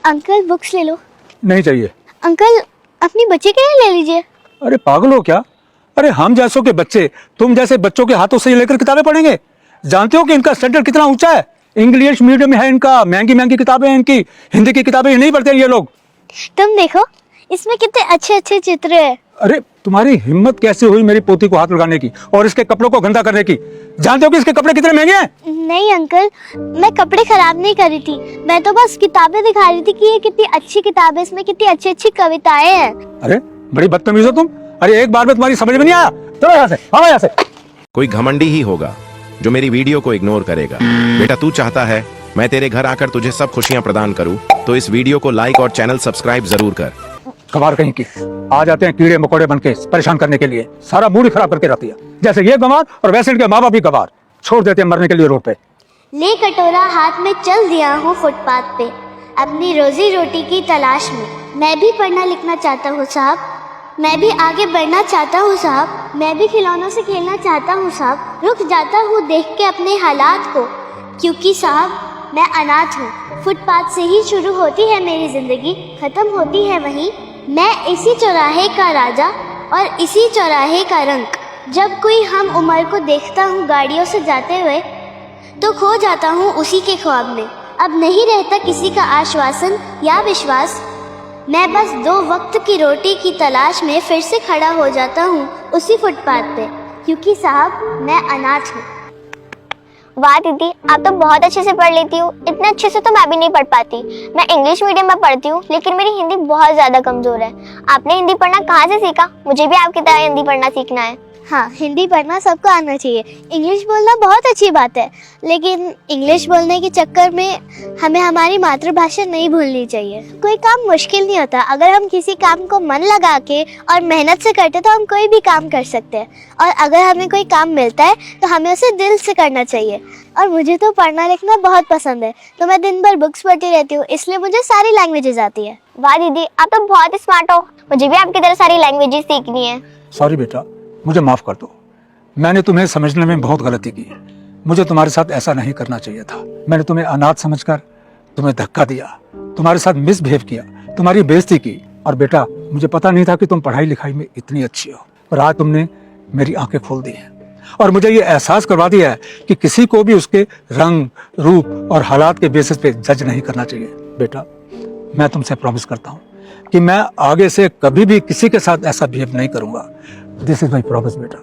Uncle books ले लो। नहीं चाहिए। अंकल अपनी बच्चे के लिए ले लीजिए। अरे पागल हो क्या? अरे हम जैसों के बच्चे तुम जैसे बच्चों के हाथों से लेकर किताबें पढ़ेंगे? जानते हो कि इनका स्टैंडर्ड कितना ऊंचा है? इंग्लिश मीडियम है इनका, महंगी महंगी किताबें हैं इनकी, हिंदी की किताबें नहीं पढ़ते ये लोग। तुम देखो इसमें कितने अच्छे अच्छे चित्र है। अरे तुम्हारी हिम्मत कैसे हुई मेरी पोती को हाथ लगाने की और इसके कपड़ों को गंदा करने की? जानते हो कि इसके कपड़े कितने महंगे हैं? नहीं अंकल, मैं कपड़े खराब नहीं कर रही थी, मैं तो बस किताबें दिखा रही थी कि ये कितनी अच्छी किताब है, इसमें कितनी अच्छी अच्छी कविताएं हैं। अरे बड़ी बदतमीज हो तुम। अरे एक बार में तुम्हारी समझ में नहीं आया? चलो यहाँ से, हाँ यहाँ से। कोई घमंडी ही होगा जो मेरी वीडियो को इग्नोर करेगा। बेटा तू चाहता है मैं तेरे घर आकर तुझे सब खुशियां प्रदान करूं, तो इस वीडियो को लाइक और चैनल सब्सक्राइब जरूर कर। गवार कहीं की आ जाते हैं कीड़े मकोड़े बनके परेशान करने के लिए, सारा मूड खराब करके रखती है। जैसे ये गवार और वैसे इनके माँ बाप भी गवार, छोड़ देते हैं मरने के लिए रोड पे। ले कटोरा हाथ में चल दिया हूँ फुटपाथ पे, अपनी रोजी रोटी की तलाश में। मैं भी पढ़ना लिखना चाहता हूँ साहब, मैं भी आगे बढ़ना चाहता हूँ साहब, मैं भी खिलौनों से खेलना चाहता हूँ साहब। रुक जाता हूँ देख के अपने हालात को, क्योंकि साहब मैं अनाथ हूँ। फुटपाथ से ही शुरू होती है मेरी जिंदगी, खत्म होती है वहीं। मैं इसी चौराहे का राजा और इसी चौराहे का रंक। जब कोई हम उम्र को देखता हूँ गाड़ियों से जाते हुए, तो खो जाता हूँ उसी के ख्वाब में। अब नहीं रहता किसी का आश्वासन या विश्वास, मैं बस 2 वक्त की रोटी की तलाश में फिर से खड़ा हो जाता हूँ उसी फुटपाथ पे, क्योंकि साहब मैं अनाथ हूँ। वाह दीदी, आप तो बहुत अच्छे से पढ़ लेती हो। इतने अच्छे से तो मैं भी नहीं पढ़ पाती। मैं इंग्लिश मीडियम में पढ़ती हूँ, लेकिन मेरी हिंदी बहुत ज्यादा कमजोर है। आपने हिंदी पढ़ना कहाँ से सीखा? मुझे भी आपकी तरह हिंदी पढ़ना सीखना है। हाँ, हिंदी पढ़ना सबको आना चाहिए। इंग्लिश बोलना बहुत अच्छी बात है, लेकिन इंग्लिश बोलने के चक्कर में हमें हमारी मातृभाषा नहीं भूलनी चाहिए। कोई काम मुश्किल नहीं होता, अगर हम किसी काम को मन लगा के और मेहनत से करते तो हम कोई भी काम कर सकते हैं। और अगर हमें कोई काम मिलता है तो हमें उसे दिल से करना चाहिए। और मुझे तो पढ़ना लिखना बहुत पसंद है, तो मैं दिन भर बुक्स पढ़ती रहती हूँ, इसलिए मुझे सारी लैंग्वेजेस आती है। वाह दीदी, आप तो बहुत स्मार्ट हो। मुझे भी आपकी तरह सारी लैंग्वेजेस सीखनी है। सॉरी बेटा, मुझे माफ कर दो। मैंने तुम्हें समझने में बहुत गलती की। मुझे तुम्हारे साथ ऐसा नहीं करना चाहिए था। मैंने तुम्हें अनाथ समझकर तुम्हें धक्का दिया, तुम्हारे साथ मिसबिहेव किया, तुम्हारी बेइज्जती की। और बेटा मुझे पता नहीं था कि तुम पढ़ाई लिखाई में इतनी अच्छी हो, पर आज तुमने मेरी आंखें खोल दी हैं और मुझे ये एहसास करवा दिया है कि किसी को भी उसके रंग, रूप और हालात के बेसिस पे जज नहीं करना चाहिए। बेटा मैं तुमसे प्रॉमिस करता हूँ कि मैं आगे से कभी भी किसी के साथ ऐसा बिहेव नहीं करूंगा। दिस इज माई प्रॉमिस बेटा।